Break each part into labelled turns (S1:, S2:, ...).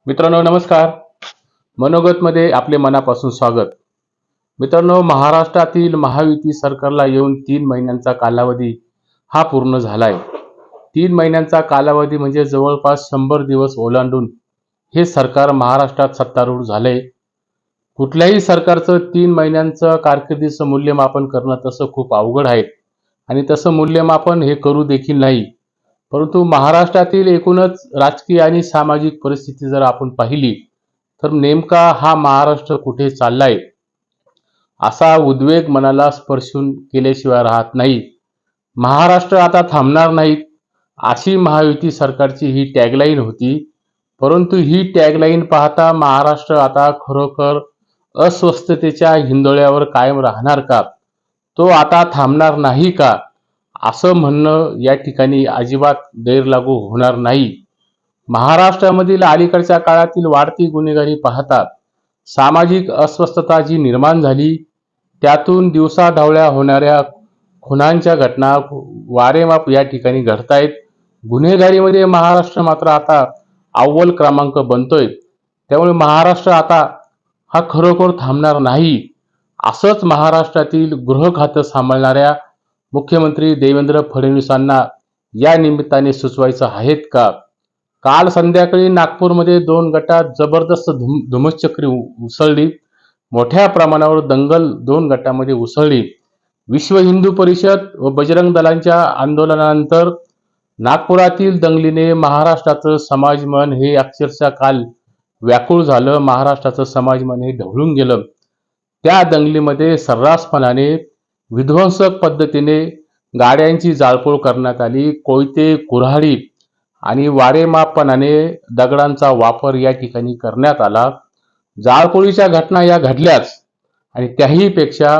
S1: मित्रांनो नमस्कार. मनोगतमध्ये आपले मनापासून स्वागत. मित्रांनो, महाराष्ट्रातील महायुती सरकारला येऊन 3 महिन्यांचा कालावधी हा पूर्ण झालाय. 3 महिन्यांचा कालावधी म्हणजे जवळपास 100 दिवस ओलांडून हे सरकार महाराष्ट्रात सत्तारूढ झालंय. कुठल्याही सरकारचं 3 महिन्यांचं कारकिर्दीचं मूल्यमापन करणं तसं खूप अवघड आहे आणि तसं मूल्यमापन हे करू देखील नाही. परंतु महाराष्ट्रातील एकूणच राजकीय आणि सामाजिक परिस्थिती जर आपण पाहिली तर नेमका हा महाराष्ट्र कुठे चाललाय असा उद्वेग मनाला स्पर्शून केल्याशिवाय राहत नाही. महाराष्ट्र आता थांबणार नाहीत अशी महायुती सरकारची ही टॅगलाईन होती. परंतु ही टॅगलाईन पाहता महाराष्ट्र आता खरोखर अस्वस्थतेच्या हिंदोळ्यावर कायम राहणार का, तो आता थांबणार नाही का, असं म्हणणं या ठिकाणी अजिबात गैरलागू होणार नाही. महाराष्ट्रामधील अलीकडच्या काळातील वाढती गुन्हेगारी पाहता सामाजिक अस्वस्थता जी निर्माण झाली, त्यातून दिवसाढवळ्या होणाऱ्या खुनांच्या घटना वारेमाप या ठिकाणी घडतायत. गुन्हेगारीमध्ये महाराष्ट्र मात्र आता अव्वल क्रमांक बनतोय. त्यामुळे महाराष्ट्र आता हा खरोखर थांबणार नाही. असंच महाराष्ट्रातील गृह खातं सांभाळणाऱ्या मुख्यमंत्री देवेंद्र फडणवीसांना या निमित्ताने सुचवायचं आहेत का? काल संध्याकाळी नागपूरमध्ये 2 गटात जबरदस्त धुमश्चक्री उसळली. मोठ्या प्रमाणावर दंगल 2 गटामध्ये उसळली. विश्व हिंदू परिषद व बजरंग दलांच्या आंदोलनानंतर नागपुरातील दंगलीने महाराष्ट्राचं समाजमन हे अक्षरशः काल व्याकुळ झालं. महाराष्ट्राचं समाजमन हे ढवळून गेलं. त्या दंगलीमध्ये सर्रासपणाने विध्वंसक पद्धतीने गाड्यांची जाळपोळ करण्यात आली. कोयते, कुऱ्हाडी आणि वारेमापणाने दगडांचा वापर या ठिकाणी करण्यात आला. जाळपोळीच्या घटना या घडल्याच आणि त्याहीपेक्षा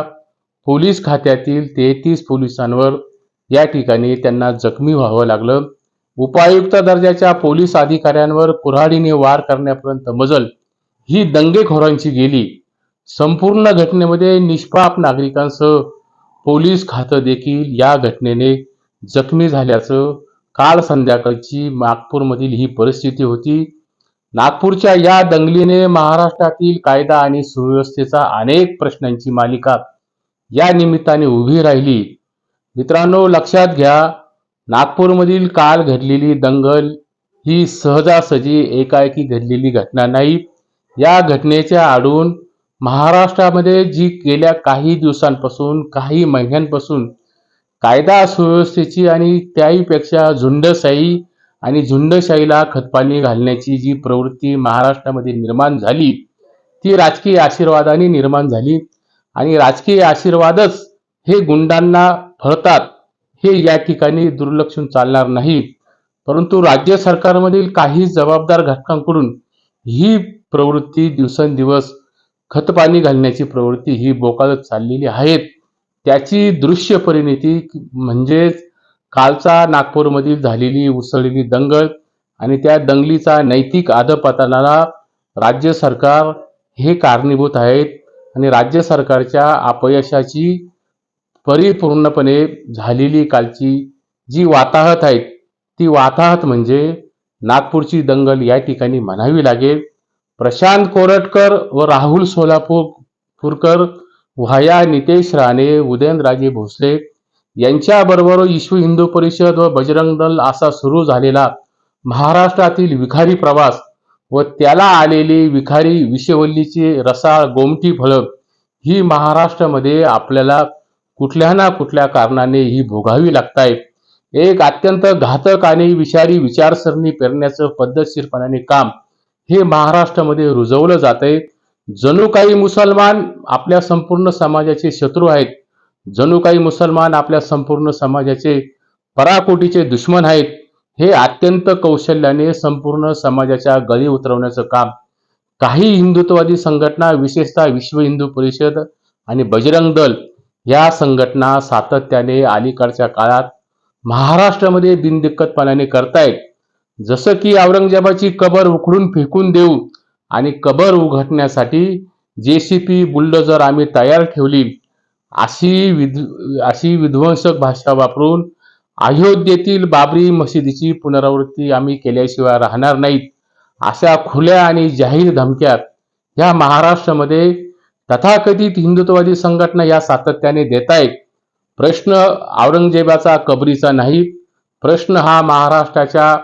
S1: पोलीस खात्यातील 33 पोलिसांवर या ठिकाणी त्यांना जखमी व्हावं लागलं. उपायुक्त दर्जाच्या पोलीस अधिकाऱ्यांवर कुऱ्हाडीने वार करण्यापर्यंत मजल ही दंगेखोरांची गेली. संपूर्ण घटनेमध्ये निष्पाप नागरिकांसह पोलीस खातं देखील या घटनेने जखमी झाल्याचं काल संध्याकाळची नागपूरमधील ही परिस्थिती होती. नागपूरच्या या दंगलीने महाराष्ट्रातील कायदा आणि सुव्यवस्थेचा अनेक प्रश्नांची मालिका या निमित्ताने उभी राहिली. मित्रांनो, लक्षात घ्या, नागपूरमधील काल घडलेली दंगल ही सहजासहजी एकाएकी घडलेली घटना नाही. या घटनेच्या आडून महाराष्ट्रामध्ये जी गेल्या काही दिवसांपासून, काही महिन्यांपासून कायदा सुव्यवस्थेची आणि त्याहीपेक्षा झुंडशाही आणि झुंडशाहीला खतपाणी घालण्याची जी प्रवृत्ती महाराष्ट्रामध्ये निर्माण झाली, ती राजकीय आशीर्वादाने निर्माण झाली आणि राजकीय आशीर्वादच हे गुंडांना फळतात हे या ठिकाणी दुर्लक्षून चालणार नाही. परंतु राज्य सरकारमधील काही जबाबदार घटकांकडून ही प्रवृत्ती दिवसेंदिवस खतपाणी घालण्याची प्रवृत्ती ही बोकाळत चाललेली आहे. त्याची दृश्य परिणती म्हणजेच कालचा नागपूरमधील झालेली उसळलेली दंगल आणि त्या दंगलीचा नैतिक अधपतनाला राज्य सरकार हे कारणीभूत आहेत आणि राज्य सरकारच्या अपयशाची परिपूर्णपणे झालेली कालची जी वाताहत आहे, ती वाताहत म्हणजे नागपूरची दंगल या ठिकाणी म्हणावी लागेल. प्रशांत कोरटकर व राहुल सोलापूरकर व्हाया नितेश राणे, उदयनराजे भोसले यांच्याबरोबर विश्व हिंदू परिषद व बजरंग दल असा सुरू झालेला महाराष्ट्रातील विखारी प्रवास व त्याला आलेली विखारी विषवल्लीची रसाळ गोमटी फळं ही महाराष्ट्रामध्ये आपल्याला कुठल्या ना कुठल्या कारणाने ही भोगावी लागतायत. एक अत्यंत घातक आणि विषारी विचारसरणी पेरण्याचं पद्धतशीरपणाने काम हे महाराष्ट्रामध्ये रुजवलं जातंय. जणू काही मुसलमान आपल्या संपूर्ण समाजाचे शत्रू आहेत, जणू काही मुसलमान आपल्या संपूर्ण समाजाचे पराकोटीचे दुश्मन आहेत. हे अत्यंत कौशल्याने संपूर्ण समाजाच्या गळी उतरवण्याचं काम काही हिंदुत्ववादी संघटना, विशेषतः विश्व हिंदू परिषद आणि बजरंग दल या संघटना सातत्याने अलीकडच्या काळात महाराष्ट्रामध्ये बिनदिक्कतपणाने करतायत. जसं की औरंगजेबाची कबर उखडून फेकून देऊ आणि कबर उघडण्यासाठी JCP बुलडोजर आम्ही तयार ठेवली अशी विध्वंसक भाषा वापरून अयोध्येतील बाबरी मशिदीची पुनरावृत्ती आम्ही केल्याशिवाय राहणार नाहीत अशा खुल्या आणि जाहीर धमक्यात या महाराष्ट्रामध्ये तथाकथित हिंदुत्ववादी संघटना या सातत्याने देत आहेत. प्रश्न औरंगजेबाचा कबरीचा नाही, प्रश्न हा महाराष्ट्राच्या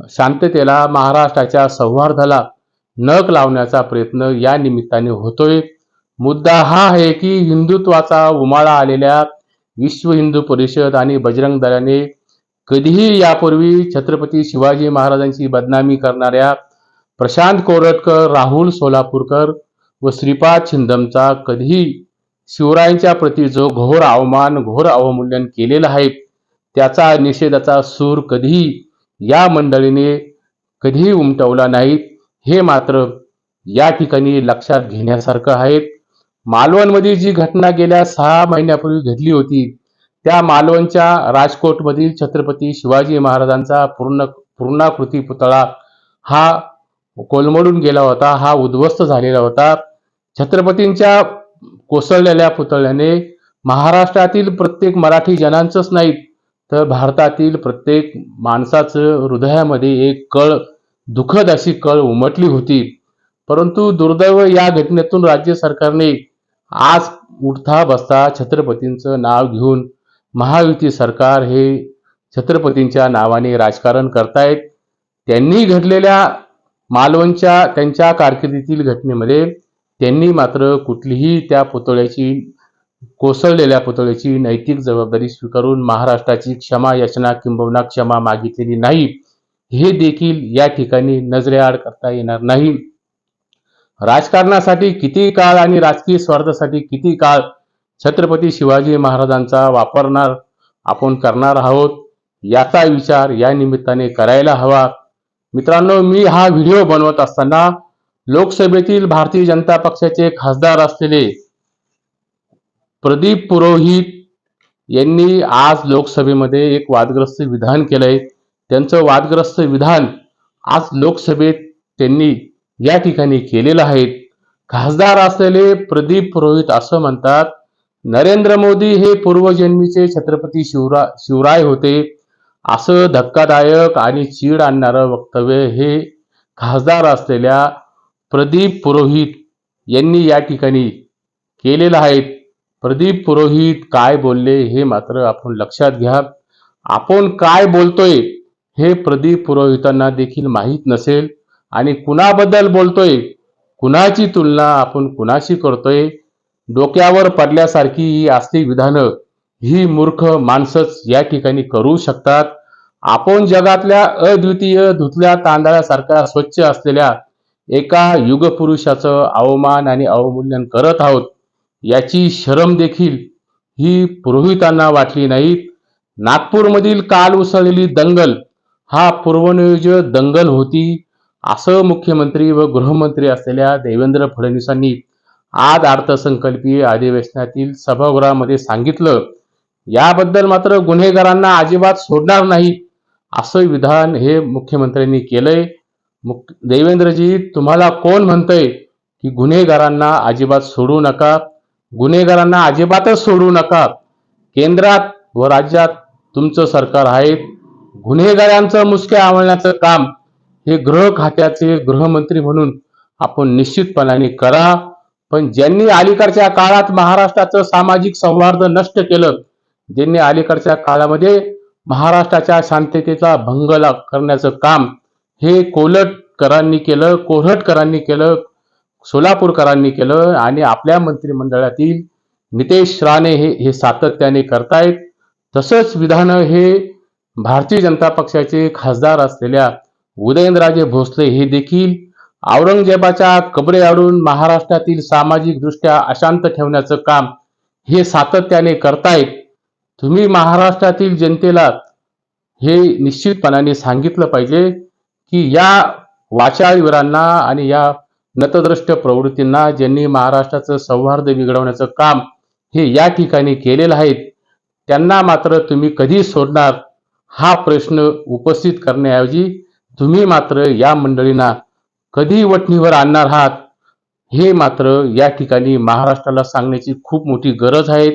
S1: शांततेला, महाराष्ट्राच्या सौहार्दाला नख लावण्याचा प्रयत्न या निमित्ताने होतोय. मुद्दा हा आहे की हिंदुत्वाचा उमाळा आलेल्या विश्व हिंदू परिषद आणि बजरंग दलाने कधीही यापूर्वी छत्रपती शिवाजी महाराजांची बदनामी करणाऱ्या प्रशांत कोरटकर, राहुल सोलापूरकर व श्रीपाद छिंदमचा कधीही शिवरायांच्या प्रती जो घोर अवमान, घोर अवमूल्यन केलेलं आहे, त्याचा निषेधाचा सूर कधीही या मंडळीने कधीही उमटवला नाही. हे मात्र या ठिकाणी लक्षात घेण्यासारखं आहे. मालवणमधील जी घटना गेल्या 6 महिन्यापूर्वी घडली होती, त्या मालवणच्या राजकोटमधील छत्रपती शिवाजी महाराजांचा पूर्णाकृती पुतळा हा कोलमडून गेला होता, हा उद्ध्वस्त झालेला होता. छत्रपतींच्या कोसळलेल्या पुतळ्याने महाराष्ट्रातील प्रत्येक मराठी जनांचंच नाही तर भारतातील प्रत्येक माणसाचं हृदयामध्ये एक कळ, दुःखद अशी कळ उमटली होती. परंतु दुर्दैव या घटनेतून राज्य सरकारने आज उठता बसता छत्रपतींचं नाव घेऊन महायुती सरकार हे छत्रपतींच्या नावाने राजकारण करतायत. त्यांनी घडलेल्या मालवणच्या त्यांच्या कारकिर्दीतील घटनेमध्ये त्यांनी मात्र कुठलीही त्या पुतळ्याची, कोसळलेल्या पुतळ्याची नैतिक जबाबदारी स्वीकारून महाराष्ट्राची क्षमा याचना किंबहुना क्षमा मागितलेली नाही. हे देखील या ठिकाणी नजरेआड करता येणार नाही. राजकारणासाठी किती काळ आणि राजकीय स्वार्थासाठी किती काळ छत्रपती शिवाजी महाराजांचा वापरणार आपण करणार आहोत, याचा विचार या निमित्ताने करायला हवा. मित्रांनो, मी हा व्हिडिओ बनवत असताना लोकसभेतील भारतीय जनता पक्षाचे खासदार असलेले प्रदीप पुरोहित यांनी आज लोकसभेमध्ये एक वादग्रस्त विधान केलंय. त्यांचं वादग्रस्त विधान आज लोकसभेत त्यांनी या ठिकाणी केलेलं आहे. खासदार असलेले प्रदीप पुरोहित असं म्हणतात, नरेंद्र मोदी हे पूर्वजन्मीचे छत्रपती शिवराय होते. असं धक्कादायक आणि चीड आणणारं वक्तव्य हे खासदार असलेल्या प्रदीप पुरोहित यांनी या ठिकाणी केलेलं आहे. प्रदीप पुरोहित काय बोलले हे मात्र आपण लक्षात घ्या. आपण काय बोलतोय हे प्रदीप पुरोहितांना देखील माहीत नसेल आणि कुणाबद्दल बोलतोय, कुणाची तुलना आपण कुणाशी करतोय, डोक्यावर पडल्यासारखी ही असली विधानं ही मूर्ख माणसंच या ठिकाणी करू शकतात. आपण जगातल्या अद्वितीय धुतल्या तांदळासारख्या स्वच्छ असलेल्या एका युगपुरुषाचं अवमान आणि अवमूल्यन करत आहोत, याची शरम देखील ही पुरोहितांना वाटली नाही. नागपूरमधील काल उसळलेली दंगल हा पूर्वनियोजित दंगल होती असं मुख्यमंत्री व गृहमंत्री असलेल्या देवेंद्र फडणवीसांनी आज अर्थसंकल्पीय अधिवेशनातील सभागृहामध्ये सांगितलं. याबद्दल मात्र गुन्हेगारांना अजिबात सोडणार नाही असं विधान हे मुख्यमंत्र्यांनी केलंय. देवेंद्रजी, तुम्हाला कोण म्हणतंय की गुन्हेगारांना अजिबात सोडू नका? गुन्हेगारांना अजिबातच सोडू नका. केंद्रात व राज्यात तुमचं सरकार आहे. गुन्हेगारांचं मुसके आवळण्याचं काम हे गृह खात्याचे गृहमंत्री म्हणून आपण निश्चितपणाने करा. पण ज्यांनी अलीकडच्या काळात महाराष्ट्राचं सामाजिक सौहार्द नष्ट केलं, ज्यांनी अलीकडच्या काळामध्ये महाराष्ट्राच्या शांततेचा भंग करण्याचं काम हे कोल्हटकरांनी केलं, सोलापूरकरांनी केलं आणि आपल्या मंत्रिमंडळातील नितेश राणे हे सातत्याने करतायत. तसंच विधानं हे भारतीय जनता पक्षाचे खासदार असलेल्या उदयनराजे भोसले हे देखील औरंगजेबाच्या कबरेआडून महाराष्ट्रातील सामाजिक दृष्ट्या अशांत ठेवण्याचं काम हे सातत्याने करतायत. तुम्ही महाराष्ट्रातील जनतेला हे निश्चितपणाने सांगितलं पाहिजे की या वाचाळवीरांना आणि या नतद्रष्ट प्रवृत्तींना, ज्यांनी महाराष्ट्राचं सौहार्द बिघडवण्याचं काम हे या ठिकाणी केलेलं आहे, त्यांना मात्र तुम्ही कधी सोडणार हा प्रश्न उपस्थित करण्याऐवजी तुम्ही मात्र या मंडळींना कधी वठणीवर आणणार आहात हे मात्र या ठिकाणी महाराष्ट्राला सांगण्याची खूप मोठी गरज आहे.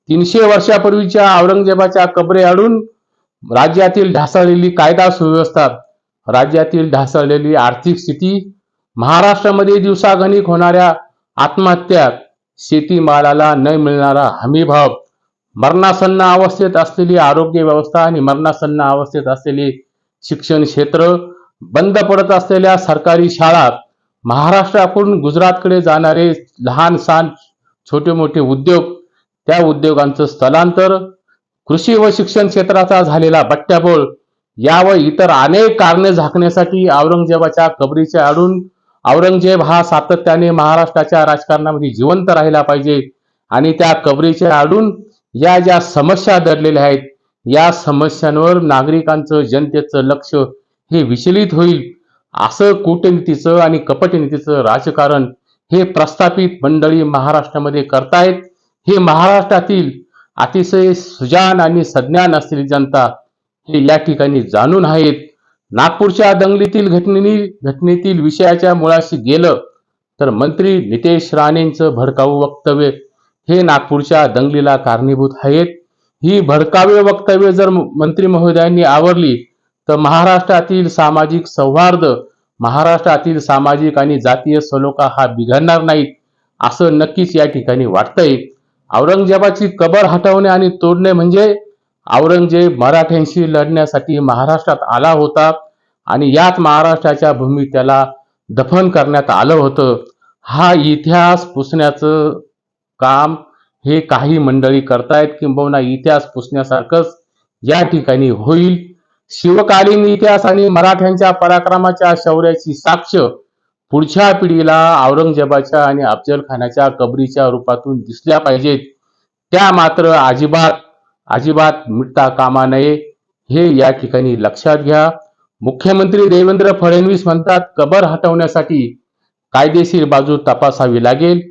S1: 300 वर्षापूर्वीच्या औरंगजेबाच्या कबरेआडून राज्यातील ढासळलेली कायदा सुव्यवस्था राज्यातील ढासळलेली आर्थिक स्थिती, महाराष्ट्रामध्ये दिवसागणिक होणाऱ्या आत्महत्या, शेतीमालाला न मिळणारा हमीभाव, मरणासन्न अवस्थेत असलेली आरोग्य व्यवस्था आणि मरणासन्न अवस्थेत असलेले शिक्षण क्षेत्र, बंद पडत असलेल्या सरकारी शाळा, महाराष्ट्राकडून गुजरातकडे जाणारे लहान सहान छोटे मोठे उद्योग, त्या उद्योगांचं स्थलांतर, कृषी व शिक्षण क्षेत्राचा झालेला बट्ट्याबोळ, या व इतर अनेक कारणे झाकण्यासाठी औरंगजेबाच्या कबरीच्या आडून औरंगजेब हा सातत्याने महाराष्ट्राच्या राजकारणामध्ये जिवंत राहिला पाहिजे आणि त्या कबरीच्या आडून या ज्या समस्या दडलेल्या आहेत, या समस्यांवर नागरिकांचं, जनतेचं लक्ष हे विचलित होईल, असं कूटनीतीचं आणि कपटनीतीचं राजकारण हे प्रस्थापित मंडळी महाराष्ट्रामध्ये करतायत. हे महाराष्ट्रातील अतिशय सुजाण आणि सज्ञान असलेली जनता हे या ठिकाणी जाणून आहेत. नागपूरच्या दंगलीतील घटनेतील विषयाच्या मुळाशी गेलं तर मंत्री नितेश राणेंचं भडकाऊ वक्तव्य हे नागपूरच्या दंगलीला कारणीभूत आहेत. ही भडकाऊ वक्तव्य जर मंत्री महोदयांनी आवरली तर महाराष्ट्रातील सामाजिक सौहार्द, महाराष्ट्रातील सामाजिक आणि जातीय सलोखा हा बिघडणार नाहीत असं नक्कीच या ठिकाणी वाटतंय. औरंगजेबाची कबर हटवणे आणि तोडणे म्हणजे औरंगजेब मराठ्यांशी लढण्यासाठी महाराष्ट्रात आला होता आणि याच महाराष्ट्राच्या भूमीत त्याला दफन करण्यात आलं होतं. हा इतिहास पुसण्याचं काम हे काही मंडळी करतायत, किंबहुना इतिहास पुसण्यासारखंच या ठिकाणी होईल. शिवकालीन इतिहास आणि मराठ्यांच्या पराक्रमाच्या शौर्याची साक्ष पुढच्या पिढीला औरंगजेबाच्या आणि अफजल खानाच्या कबरीच्या रूपातून दिसल्या पाहिजेत. त्या मात्र अजिबात मिटता कामा नये हे या ठिकाणी लक्षात घ्या. मुख्यमंत्री देवेंद्र फडणवीस म्हणतात कबर हटवण्यासाठी कायदेशीर बाजू तपासावी लागेल.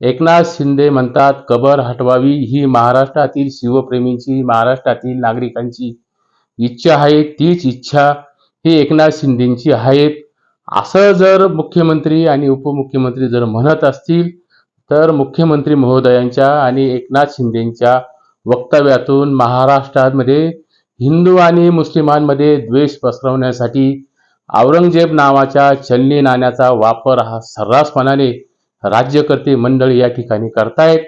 S1: एकनाथ शिंदे म्हणतात कबर हटवावी ही महाराष्ट्रातील शिवप्रेमींची, महाराष्ट्रातील नागरिकांची इच्छा आहे. तीच इच्छा ही एकनाथ शिंदेची आहे. असं जर मुख्यमंत्री आणि उपमुख्यमंत्री जर म्हणत असतील तर मुख्यमंत्री महोदयांच्या आणि एकनाथ शिंदेच्या वक्तव्यातून महाराष्ट्रामध्ये हिंदू आणि मुस्लिमांमध्ये द्वेष पसरवण्यासाठी औरंगजेब नावाच्या चलनी नाण्याचा वापर हा सर्रासपणाने राज्यकर्ते मंडळी या ठिकाणी करतायत.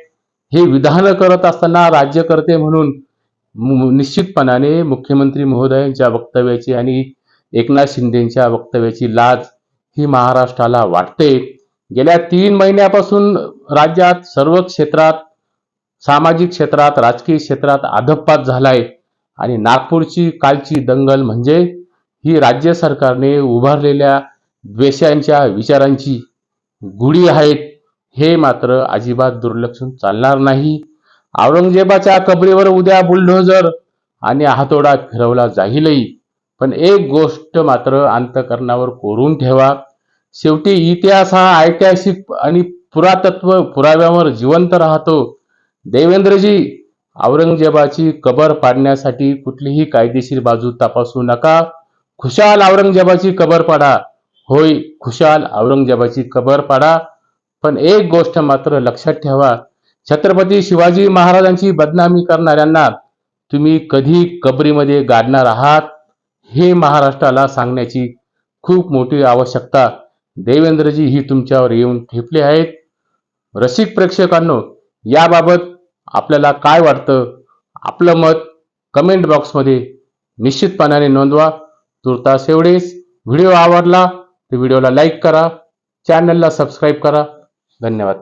S1: हे विधान करत असताना राज्यकर्ते म्हणून निश्चितपणाने मुख्यमंत्री महोदयांच्या वक्तव्याची आणि एकनाथ शिंदेच्या वक्तव्याची लाज ही महाराष्ट्राला वाटते. गेल्या 3 महिन्यापासून राज्यात सर्व क्षेत्रात, सामाजिक क्षेत्रात, राजकीय क्षेत्रात अधःपात झालाय आणि नागपूरची कालची दंगल म्हणजे ही राज्य सरकारने उभारलेल्या द्वेषांच्या विचारांची गुढी आहेत. हे मात्र अजिबात दुर्लक्षून चालणार नाही. औरंगजेबाच्या कबरीवर उद्या बुलडोझर आणि हातोडा फिरवला जाईलही, पण एक गोष्ट मात्र अंतःकरणावर कोरून ठेवा. शेवटी इतिहास हा ऐतिहासिक आणि पुरातत्व पुराव्यावर जिवंत राहतो. देवेंद्रजी, औरंगजेबाची कबर पाडण्यासाठी कुठलीही कायदेशीर बाजू तपासू नका. खुशाल औरंगजेबाची कबर पाडा. होय, खुशाल औरंगजेबाची कबर पाडा. पण एक गोष्ट मात्र लक्षात ठेवा, छत्रपती शिवाजी महाराजांची बदनामी करणाऱ्यांना तुम्ही कधी कबरीमध्ये गाडणार आहात हे महाराष्ट्राला सांगण्याची खूप मोठी आवश्यकता देवेंद्रजी ही तुमच्यावर येऊन ठेपले आहेत. रसिक प्रेक्षकांनो, याबाबत आपल्याला काय वाटतं? आपलं मत कमेंट बॉक्समध्ये निश्चितपणाने नोंदवा. तुर्तास एवढेच. व्हिडिओ आवडला तर व्हिडिओला लाईक करा, चॅनलला सबस्क्राईब करा. धन्यवाद.